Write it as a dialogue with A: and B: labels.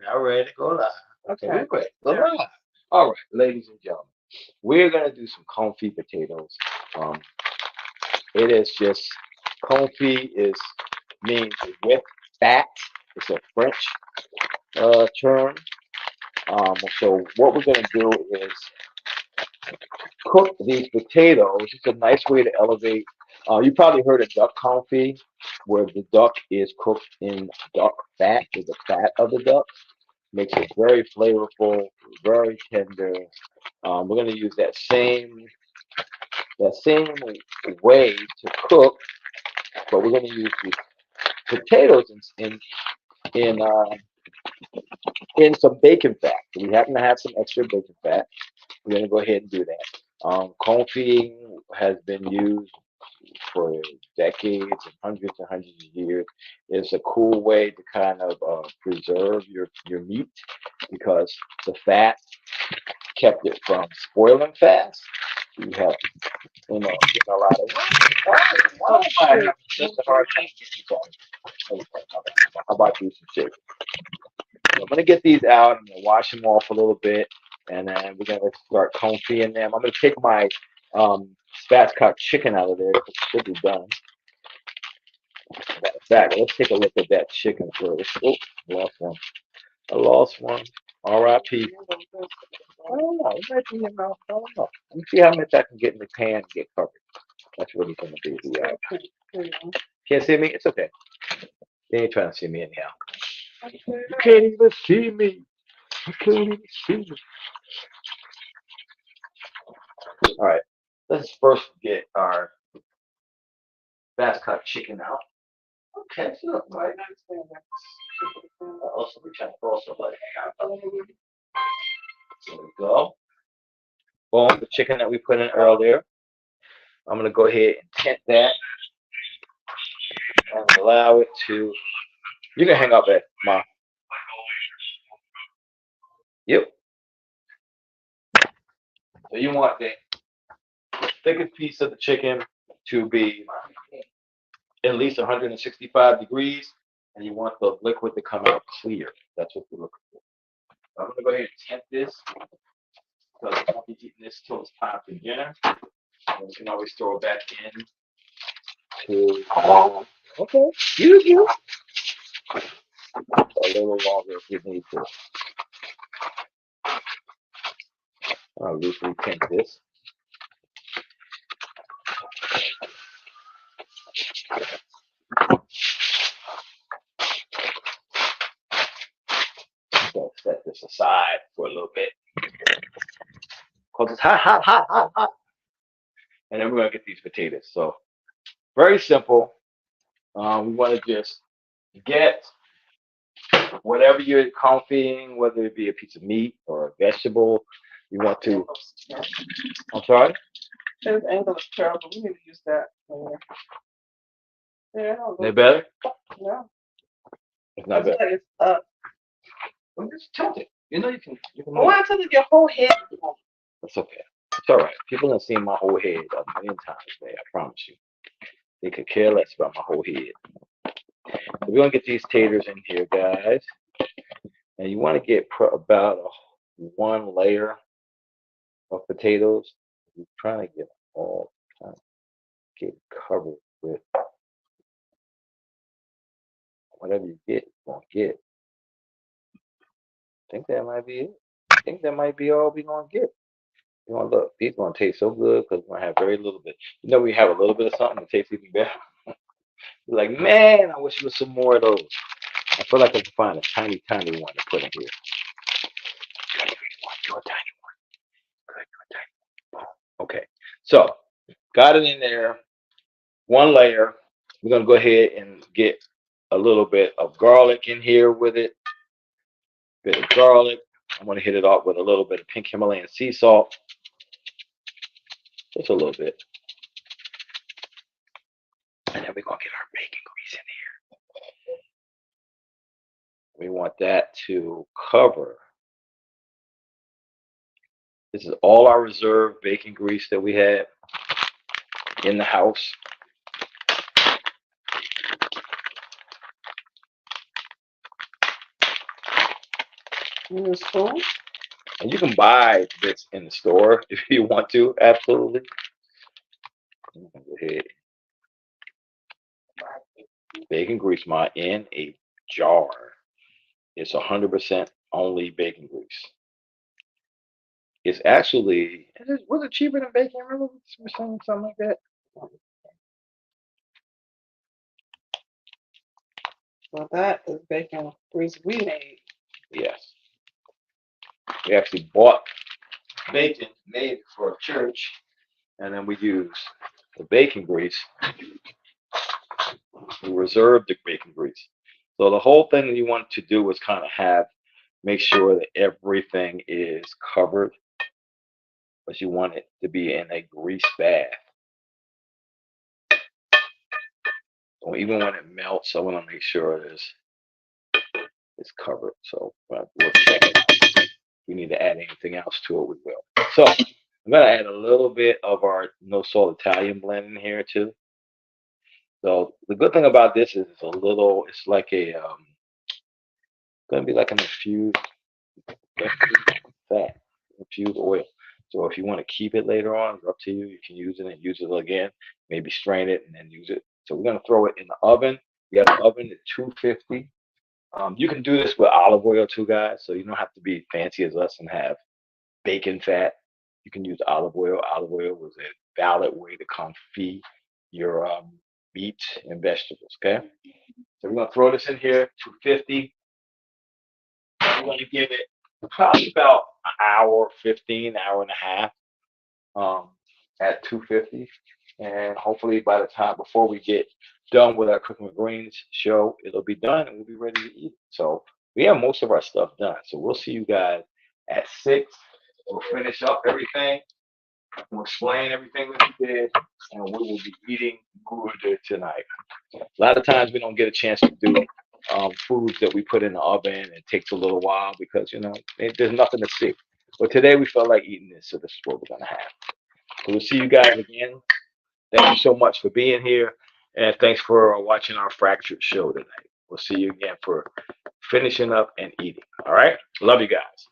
A: Now ready to go live. Okay,
B: Okay.
A: we're ready. Go live. All right, ladies and gentlemen, we're gonna do some confit potatoes. Um, it is just confit is means with fat. It's a French term. So what we're gonna do is cook these potatoes. It's a nice way to elevate. You probably heard of duck confit, where the duck is cooked in duck fat, is the fat of the duck. Makes it very flavorful, very tender. We're going to use that same way to cook, but we're going to use the potatoes in some bacon fat. So we happen to have some extra bacon fat. We're going to go ahead and do that. Confit has been used for decades and hundreds of years. It's a cool way to kind of preserve your meat because the fat kept it from spoiling fast. You have, getting a lot of
B: Oh
A: I have
B: shoot.
A: just a hard time getting some. How about these some chicken? So I'm gonna get these out. I'm gonna wash them off a little bit, and then we're gonna start confying them. I'm gonna take my spatchcock chicken out of there. It should be done. Matter of fact, let's take a look at that chicken first. Oh, lost one. I lost one. R.I.P. I don't know. It might be in your mouth. I don't know. Let me see how much I can get in the pan and get covered. That's what he's gonna do. Yeah.
B: Okay. There you go.
A: Can't see me? It's okay. They ain't trying to see me anyhow.
B: Okay.
A: You can't even see me. You can't even see me. All right. Let's first get our fast cut chicken out. Okay, so look, right. Also, we try to pull somebody out. There we go. Boom, the chicken that we put in earlier. I'm gonna go ahead and tint that and allow it to. You can hang up there, Ma. Yep. So you want the thickest piece of the chicken to be at least 165 degrees, and you want the liquid to come out clear. That's what we're looking for. I'm gonna go ahead and tint this because I won't be eating this till it's time for dinner. And we can always throw it back in to okay, you a little longer if we need to. I'll loosely tint this. So set this aside for a little bit because it's hot, hot, hot, hot, hot. And then we're gonna get these potatoes. So very simple. We want to just get whatever you're confying, whether it be a piece of meat or a vegetable. You want to. I'm sorry.
B: This angle is terrible. We need to use that. Yeah, I don't
A: They
B: know.
A: better.
B: No.
A: It's
B: I
A: not
B: feel
A: better.
B: like it's up.
A: Well, just tilt it. You know you can
B: I
A: move it.
B: want to your whole head.
A: That's okay. It's all right. People have seen my whole head a million times today. I promise you. They could care less about my whole head. So we're gonna get these taters in here, guys. And you want to get about one layer of potatoes. You're trying to get all trying to get covered with whatever you get. You're gonna get. I think that might be it. I think that might be all we're gonna get. You know, look, these gonna taste so good because we're gonna have very little bit. We have a little bit of something that tastes even better. You're like, man, I wish there was some more of those. I feel like I can find a tiny, tiny one to put in here. Do a tiny one. Good, do a tiny one. Okay, so got it in there. One layer. We're gonna go ahead and get a little bit of garlic in here with it. Bit of garlic. I'm gonna hit it off with a little bit of pink Himalayan sea salt, just a little bit, and then we're gonna get our bacon grease in here. We want that to cover. This is all our reserve bacon grease that we had in the house.
B: Use a spoon.
A: And you can buy this in the store if you want to, absolutely. I'm gonna go ahead. Bacon grease mod in a jar. It's 100% only bacon grease. It's actually, was it cheaper than bacon? Remember we were saying something like that?
B: So that is bacon grease we made.
A: Yes. We actually bought bacon made for church, and then we use the bacon grease. We reserve the bacon grease. So the whole thing that you want to do is kind of make sure that everything is covered, but you want it to be in a grease bath. So even when it melts, I want to make sure it's covered. So we'll check it out. If we need to add anything else to it, we will. So I'm gonna add a little bit of our no salt Italian blend in here too. So the good thing about this is it's like gonna be like an infused fat, infused oil. So if you want to keep it later on, it's up to you. You can use it and use it again. Maybe strain it and then use it. So we're gonna throw it in the oven. We have an oven at 250. You can do this with olive oil too, guys. So you don't have to be fancy as us and have bacon fat. You can use olive oil. Olive oil was a valid way to confit your meats and vegetables. Okay. So we're gonna throw this in here, 250. We're gonna give it probably about an hour, 15, hour and a half at 250. And hopefully by the time before we get done with our cooking with greens show, it'll be done and we'll be ready to eat. So we have most of our stuff done. So we'll see you guys at 6. We'll finish up everything. We'll explain everything that we did, and we will be eating good tonight. A lot of times we don't get a chance to do foods that we put in the oven. It takes a little while because there's nothing to see. But today we felt like eating this, so this is what we're gonna have. So we'll see you guys again. Thank you so much for being here, and thanks for watching our fractured show tonight. We'll see you again for finishing up and eating. All right, love you guys.